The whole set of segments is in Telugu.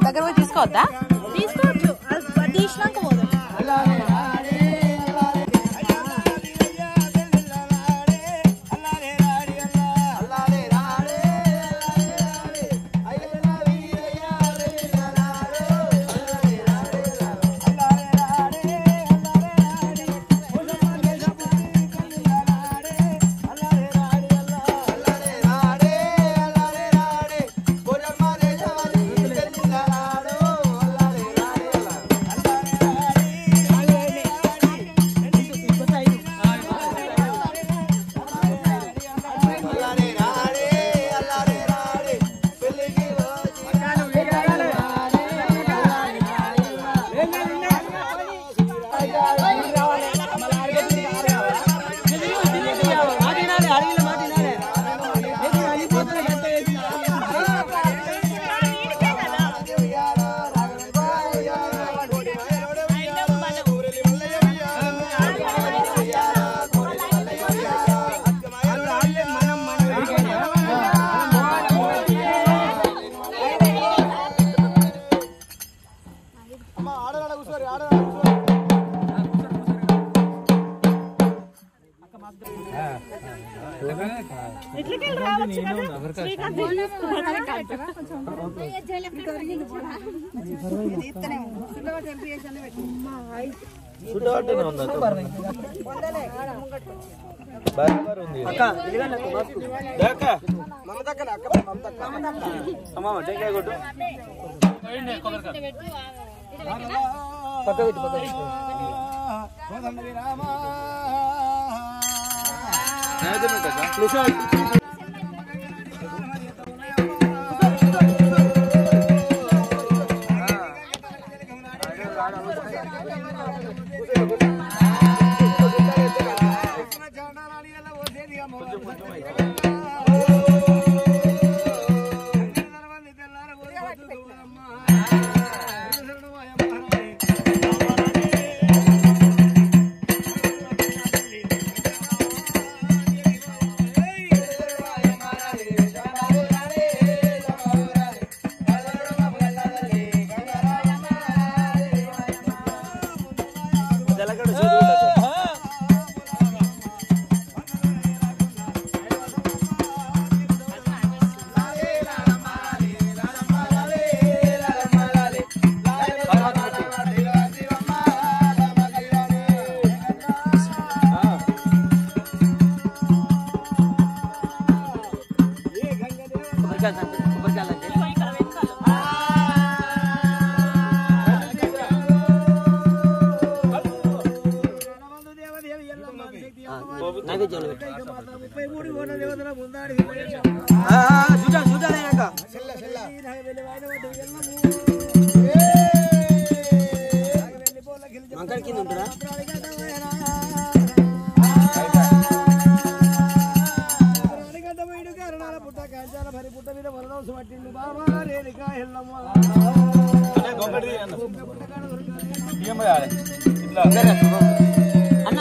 దగ్గర పోయి తీసుకోవద్దా? తీసుకోవచ్చు, అది తీసినాక పోదాం. అన్న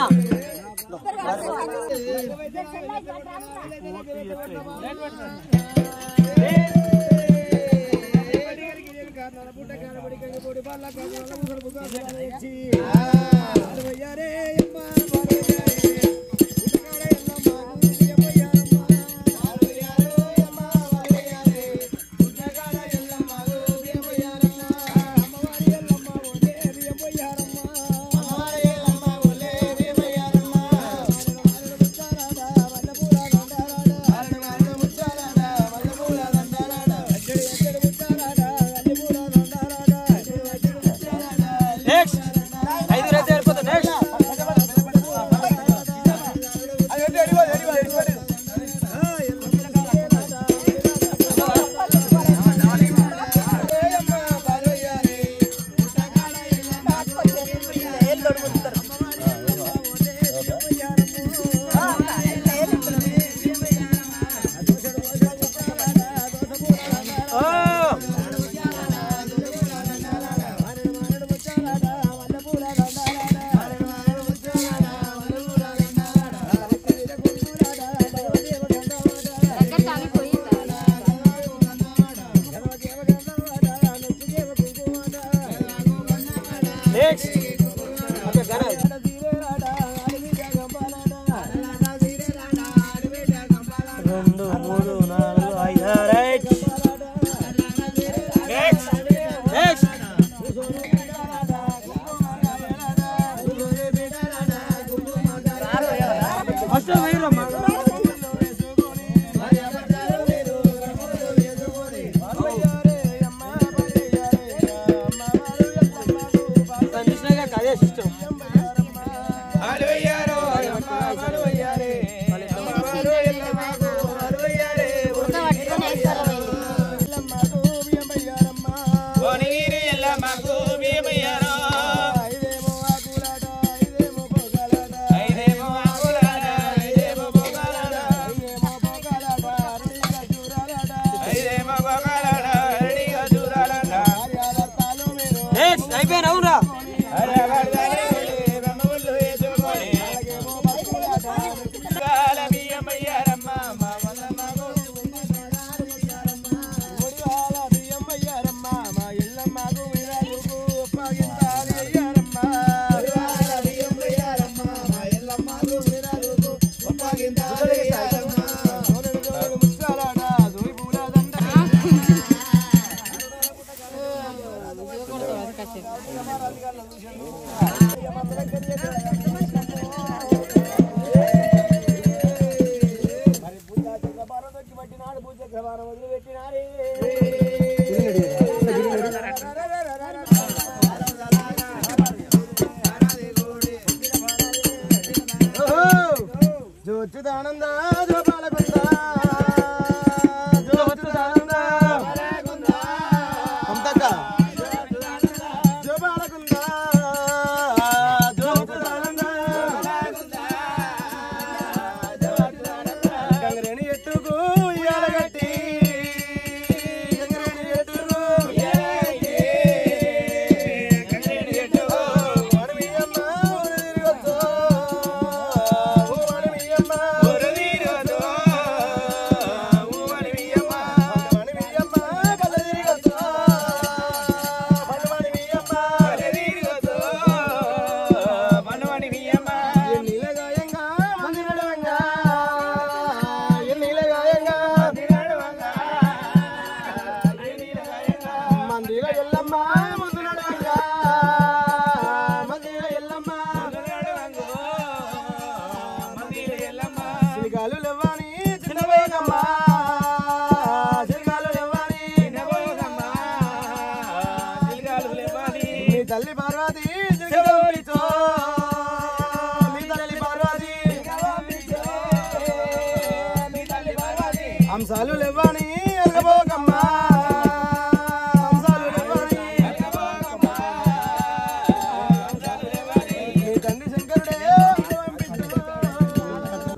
అంశాలు లేవని అలగబోకమ్మా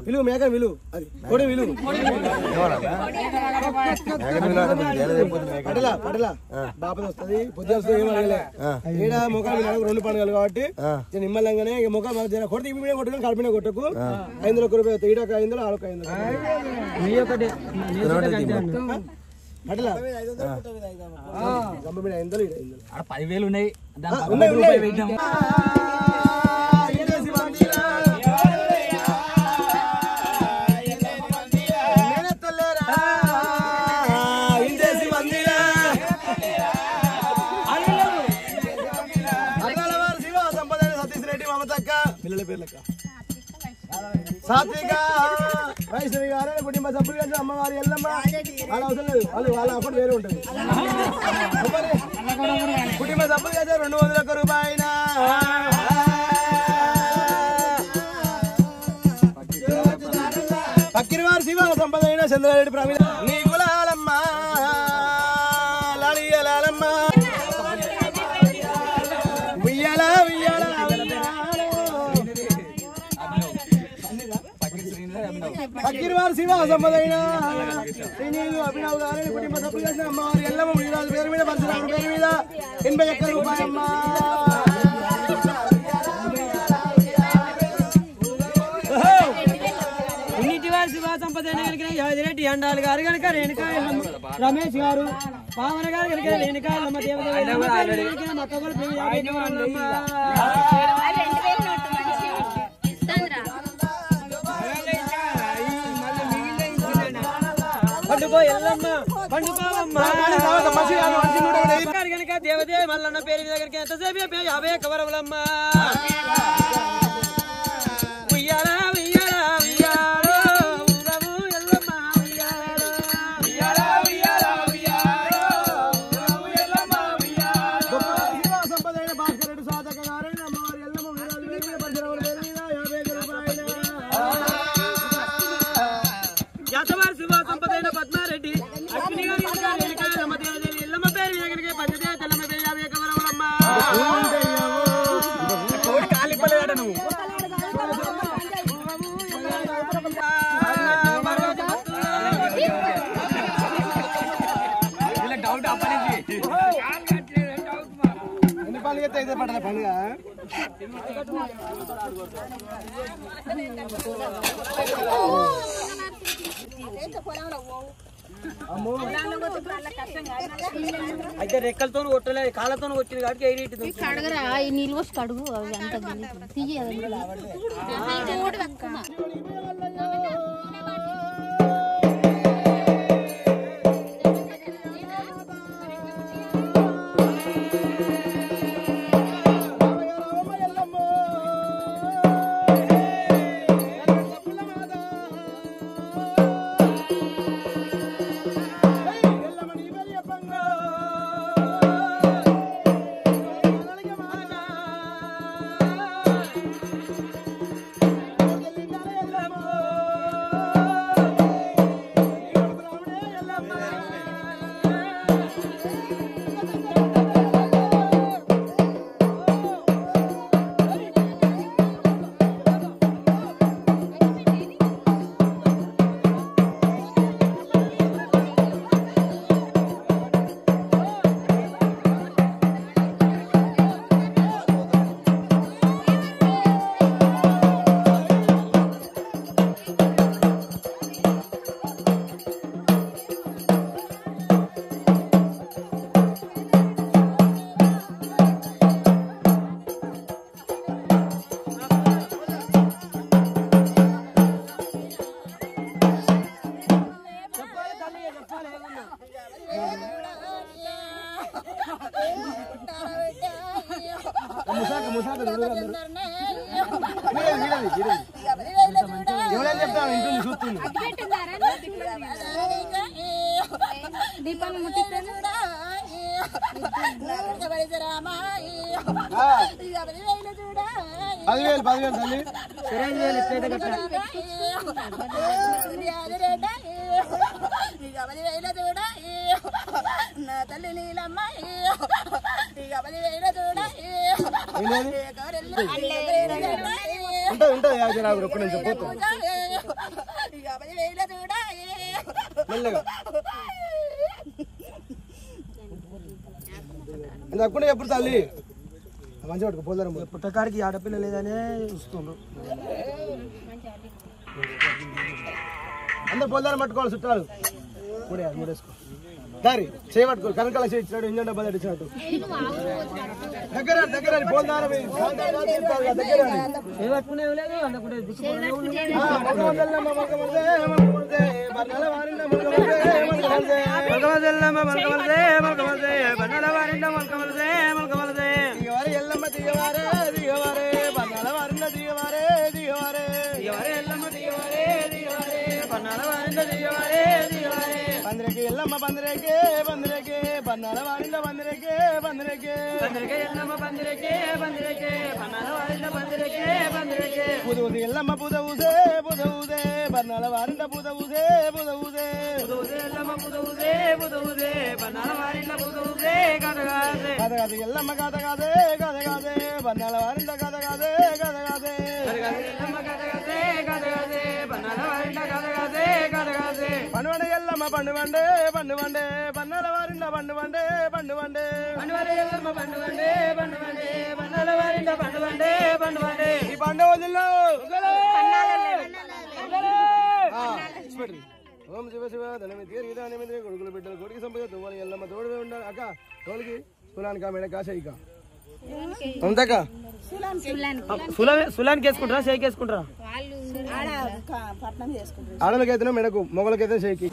విలువ మేక విలువ అది కొడి విలువ పడలా పడలా బాపది వస్తుంది పొద్దు వస్తుంది ఏం అడగలే ఈడ ముఖాలు 2 పండుగలు కాబట్టి నిమ్మలంగానే ముఖం కొడితే ఇవి కొట్టుకుని కలిపిన కొట్టకు 500 రూపాయలు ఈడొక 500 ఆడొక 500 అట్లా గంప మీద 500 10,000 ఉన్నాయి సాత్విక వైష్ణవి గారు కుటుంబ సభ్యులు కలిసి అమ్మవారి ఎల్లమ్మ వాళ్ళ అవసరం లేదు వాళ్ళ అకౌంట్ వేరే ఉంటుంది కుటుంబ సభ్యులు కలిసి 201 రూపాయల పక్కిరివారి శివ సంపద అయిన చంద్రారెడ్డి ప్రవీణ నీ గులాలమ్మ లాలియలాలమ్మ ఉయ్యాల ఉయ్యాల పక్కిరివారి శివ సంపదైన శ్రీనీలు అభినవ్ గారిని కుటుంబ సభ్యులు చేసిన అమ్మవారి ఎల్లమ్మ మునిరాజు పేరు మీద పరశురాముడు పేరు మీద 81 రూపాయలమ్మ శివ సంపదైన కనుక యాదిరెడ్డి అండాలు గారు కనుక రేణుకాయ రమేష్ గారు పావన గారు కనుక రేణుకాయ పండుకో ఎల్లమ్మ పండుకోవమ్మ కనుక దేవదేవి మల్లన్న పేరు దగ్గరికి ఎంతసేపు 50 కవరవులమ్మ ఉయ్యాలా ఉయ్యాలా ఉయ్యాలో ఊరవు ఎల్లమ్మ ఉయ్యాలా ఉయ్యాలా ఉయ్యాలో ఊరవు ఎల్లమ్మ ఉయ్యాలో సంపదైన భాస్కర్ రెడ్డి సాధక గారిని అమ్మవారి ఎల్లమ్మ మునిరాజు పేరు మీద పరశురాముడు పేరు మీద 50 రూపాయలు యాతవారి శివ సంపదైన పద్మారెడ్డి అశ్విని గారి ఎల్లమ్మ పేరు మీద కనుక పంచదేవ తెల్లమ్మ పేరు 50 కవరవులమ్మ కాలిపలేట నువ్వు ఎన్ని పండుగ అయితే పడ్డ పండుగ అయితే రెక్కలతో కొట్టలేదు కాళ్ళతో కొట్టింది కాబట్టి కడగరా ఈ నీళ్ళు పోసి కడుగు అవి అంత తీయాలి ఎవరైనా చెప్తాను ఇంట్లో చూస్తుంది దీపాన్ని ముట్టిస్తాను 10,000 తల్లి 20,000 ఎట్లయితే కట్టాలి నా తల్లి నీలమ్మ ఉంటుంది ఒక్క నిమిషం పోతాం మెల్లగా అప్పుడు ఎప్పుడు తల్లి మంచి పట్టుకు పోదాం పుట్టకాడికి ఆడపిల్ల లేదనే చూస్తుండ్రు అందరు పోదారం పట్టుకోవాలి చుట్టాలు మూడేసుకో దారి చేయబట్టుకో కనకాల చేయించినాడు ఇంజన్ డబ్బా తడిచినట్టు దగ్గర దగ్గర పోల్దార దగ్గర ఎల్లమ్మ దిగవారే దిగవారే బన్నాల వారింద దిగవారే దిగవారే దిగవారే ఎల్లమ్మ దిగవారే దిగవారే బన్నాల వారింద దిగవారే దిగవారే పందిరేకే ఎల్లమ్మ పందిరేకే పందిరేకే బన్నాల వారింద పందిరేకే పందిరేకే పందిరేకే ఎల్లమ్మ పందిరేకే పందిరేకే బన్నాల వారింద పందిరేకే పందిరేకే పుదూది ఎల్లమ్మ పుదవుదే పుదవుదే బన్నాల వారింద పుదవుదే పుదవుదే పుదవుదే ఎల్లమ్మ పుదవుదే పుదవుదే బన్నాల వారింద పుదవుదే కదగాదే కదగాదే ఎల్లమ్మ కదగాదే కదగాదే బన్నాల వారింద కదగాదే కదగాదే కదగాదే ఎల్లమ్మ కదగాదే కదగాదే బన్నాల వారింద కదగాదే కదగాదే పండువండే ఎల్లమ్మ పండువండే పండువండే బన్నాల వారింద పండువండే పండువండే పండువండే ఎల్లమ్మ పండువండే పండువండే బన్నాల వారింద పండువండే పండువండే ఈ పండుగ జిల్లా ఓం శివ శివ ధనమితి కొడుకులు బిడ్డలు కొడుకు సంపద తువ్వాలి ఎల్లమ్మ తోడువే ఉండాలి అక్క తోలికి సులానికి మెడ కాశయిక ఉందక్క సులానికి వేసుకుంటారా షేక్ వేసుకుంటారా ఆడలకైతే మెడకు మొగలకైతే షేకి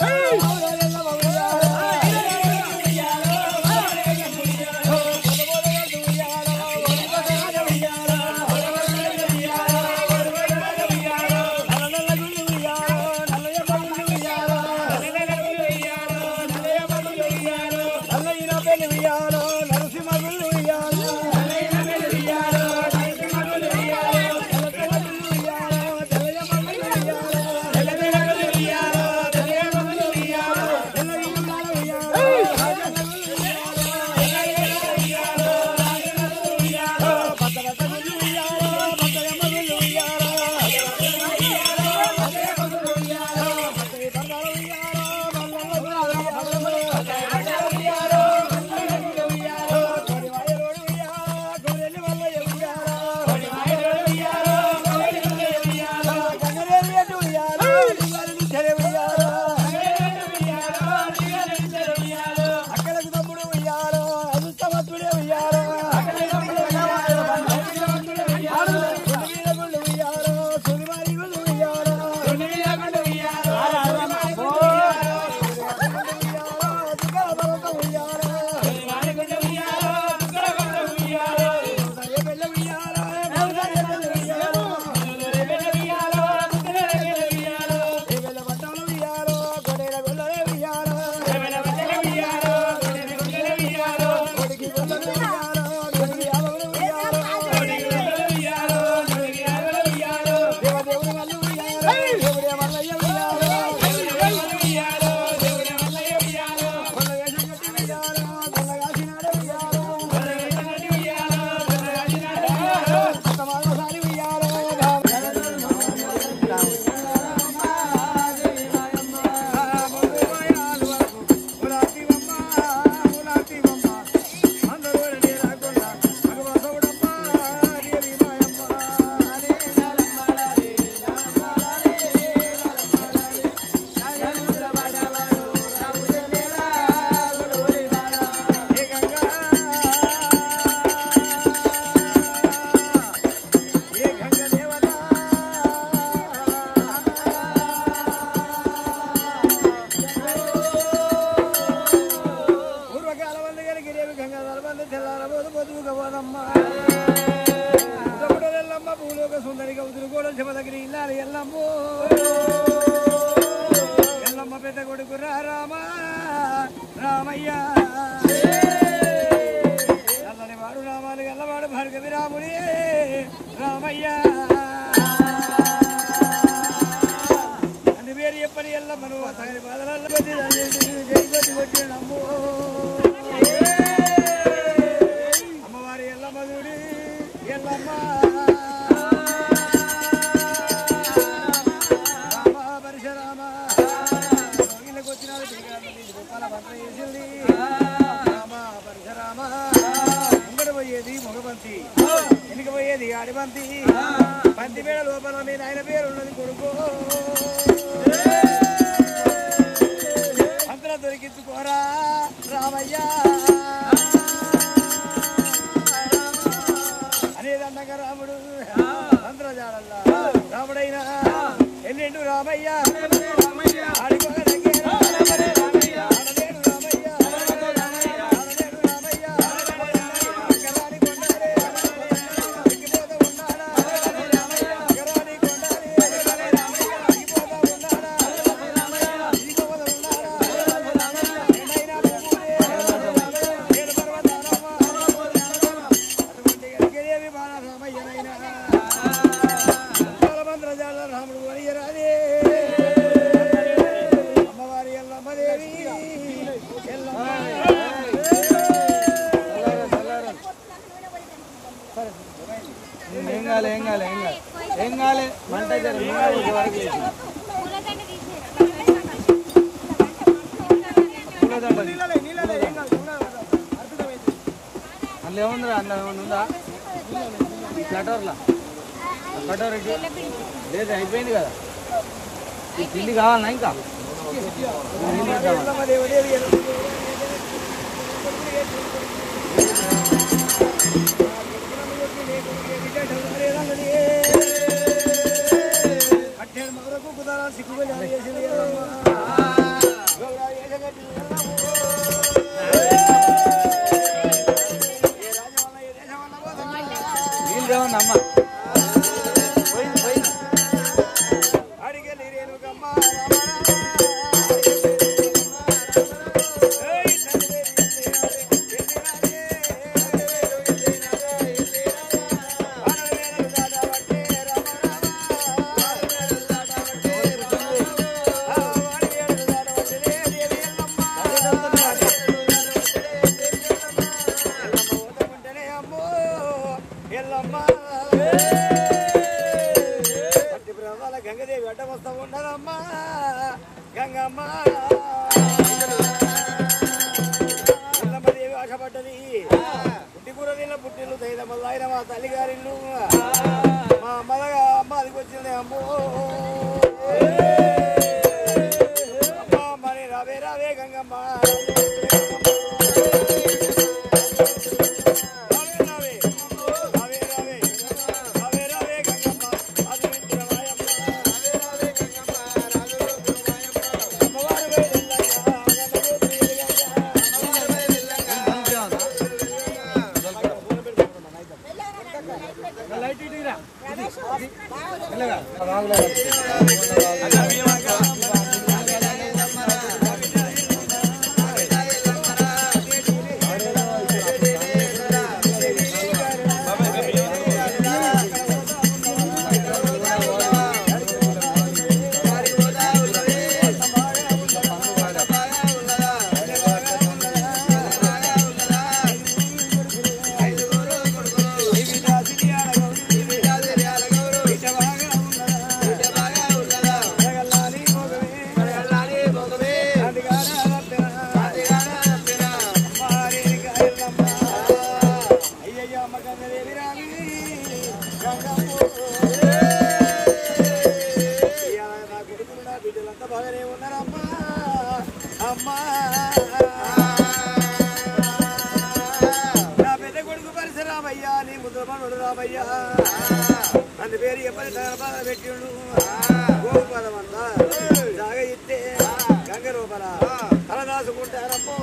Hey! ఎల్లమ్మో ఎల్లమ్మ పెద్ద కొడుకు రామ రామయ్య నల్లని వాడు రామాలు ఎల్లవాడు భార్గవి రాముడి రామయ్య అని పేరు చెప్పని ఎల్లమ్మను తగని బాధల కొట్టినమ్మో అమ్మవారి ఎల్లమ్మ చూడి ఎల్లమ్మ పోయేది మగబంతి వెనుక పోయేది ఆడిబంతి బంతి పేడ లోపల మీ నాయన పేరు ఉన్నది కొడుకు అంతలా దొరికించుకోరా రామయ్య అనేదన్నగా రాముడు అంతరజాలల్లా రాముడైనా ఎల్లిండు రామయ్య అందులో ఏముందిరా అందులో ఏమన్నా ఉందా కటోర్లా కటోర్ లేదు అయిపోయింది కదా ఈ తిండి కావాలన్నా ఇంకా అట్టేడు మగరకు కుదరా సిగ్గుగా చేసింది అమ్మ అడిగలి రేణుకమ్మ గంగదేవి అడ్డం వస్తా ఉండదమ్మా గంగమ్మ ఎల్లమ్మదేవి ఆశపడ్డది పుట్టికూర నీళ్ళ పుట్టిల్లు దైదమ్మ ఆయన మా తల్లిగారిల్లు మా అమ్మగా అమ్మ అదికి వచ్చింది అమ్మో అమ్మ మరి రావే రావే గంగమ్మ బాగానే ఉన్నారమ్మా అమ్మా నా పెద్ద కొడుకు పరిసరామయ్యా నీ ముద్రమనుడు రామయ్యా అన్ని పేరు చెప్పని బాధ పెట్టిండు గోపదమంతా జాగ ఇస్తే గంగ రూపల తల దాసుకుంటారమ్మో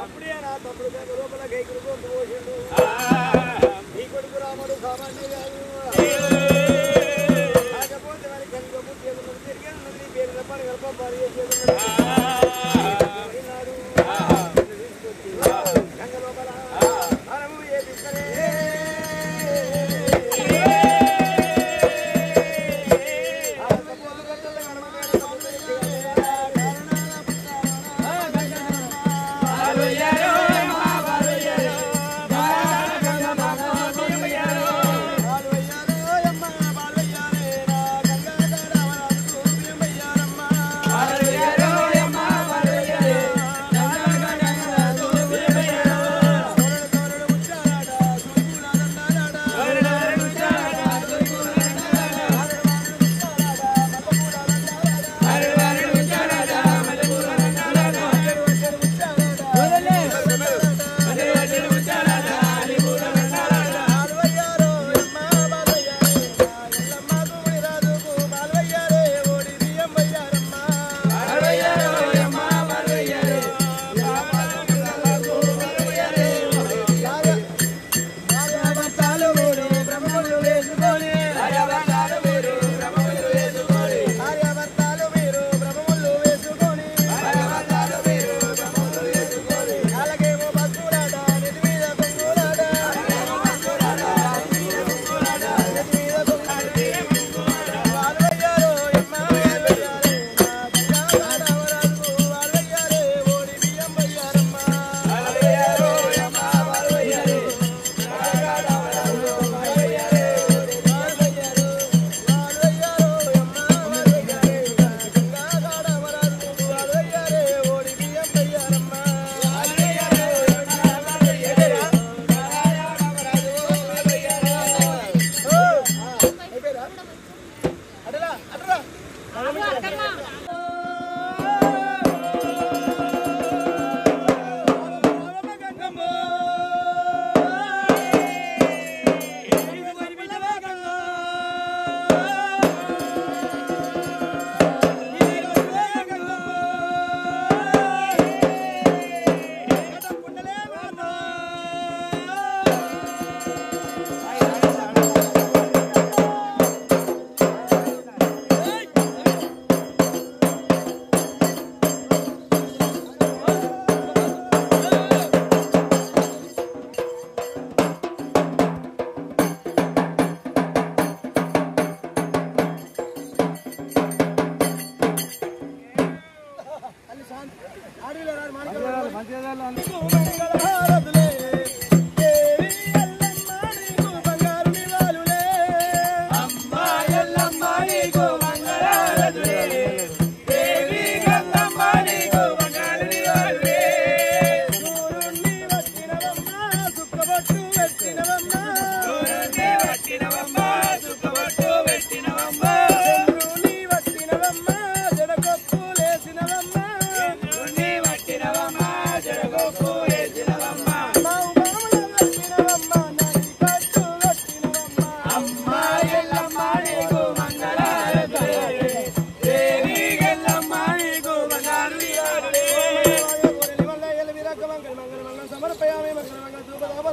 అప్పుడే నా తప్పుడు లోపల గైకులు కొట్టు పోసిండు ఈ కొడుకు రాముడు సామాన్య కాకపోతే వారి కనుక ముఖ్యంగా తిరిగి పేరు పని కలప భారీ గంగ లోపల మనము ఏపిస్తరే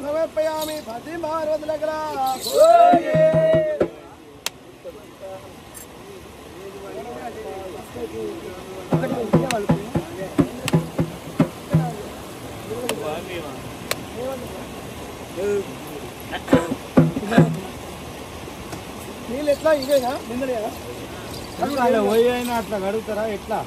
సమర్పయామి పది మారోదులగల నీళ్ళు ఎట్లా ఇవేనా నిన్నలేదా పోయి అయినా అట్లా కడుగుతారా ఎట్లా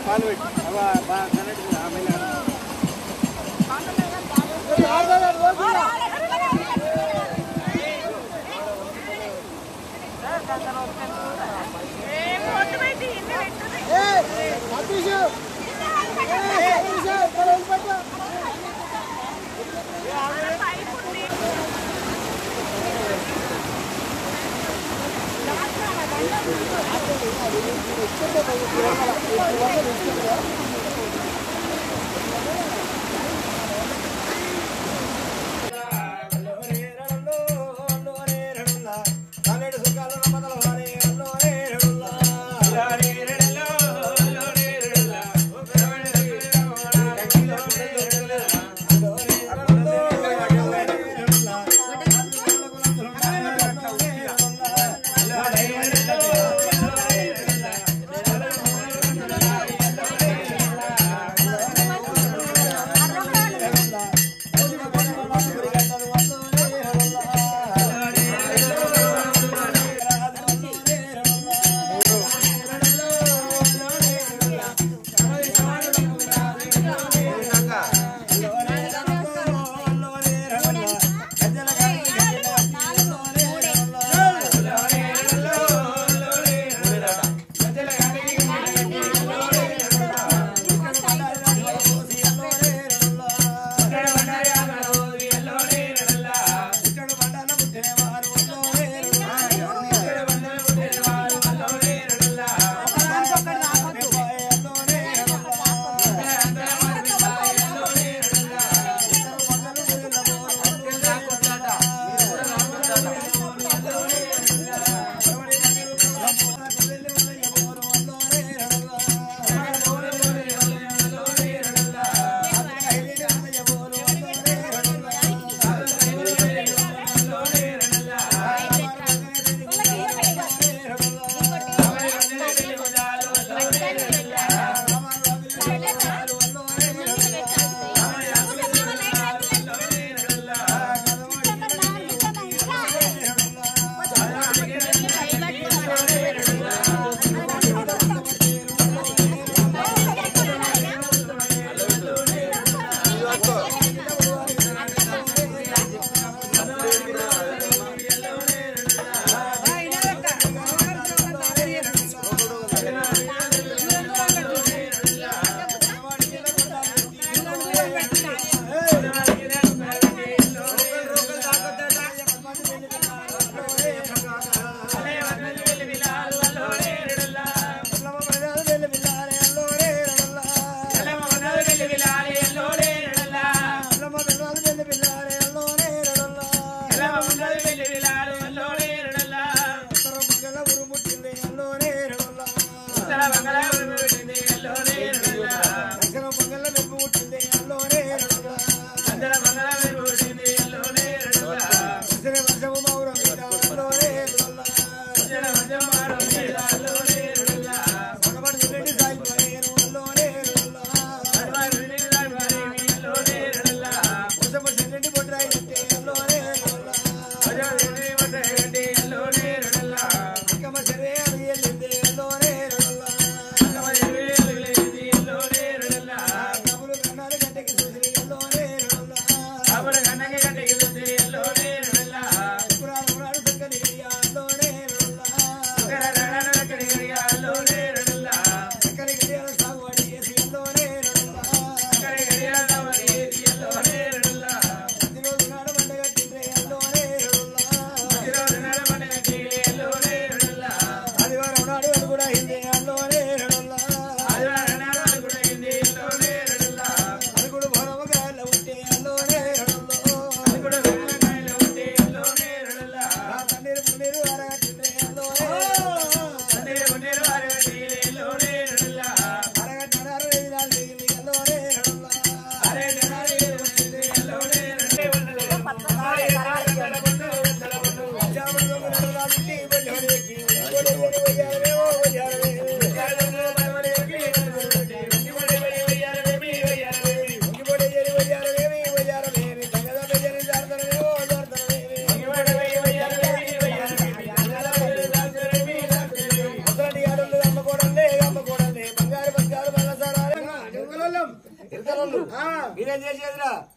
పాలు పెట్టి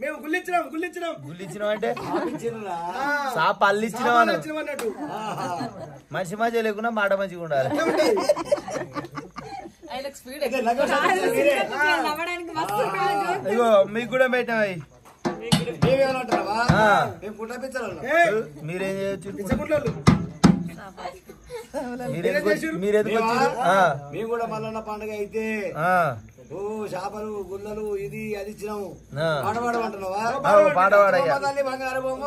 మేము గుల్లిచ్చినాం గుల్లిచ్చినాం అంటే సాప అల్లిచ్చినాం అన్నట్టు మనిషి మధ్య లేకుండా మాట మంచిగా ఉండాలి. ఇగో మీకు కూడా పెట్టాయి మేమేమంటారా మీరేం చేయొచ్చు. మీరెందుకు వచ్చారు? మేము కూడా మల్లన్న పండుగ అయితే ఓ చేపలు గుల్లలు ఇది అది ఇచ్చినాము. పాడవాడమంటున్నావా? పాడవాడయ్యా. బంగారు బొమ్మ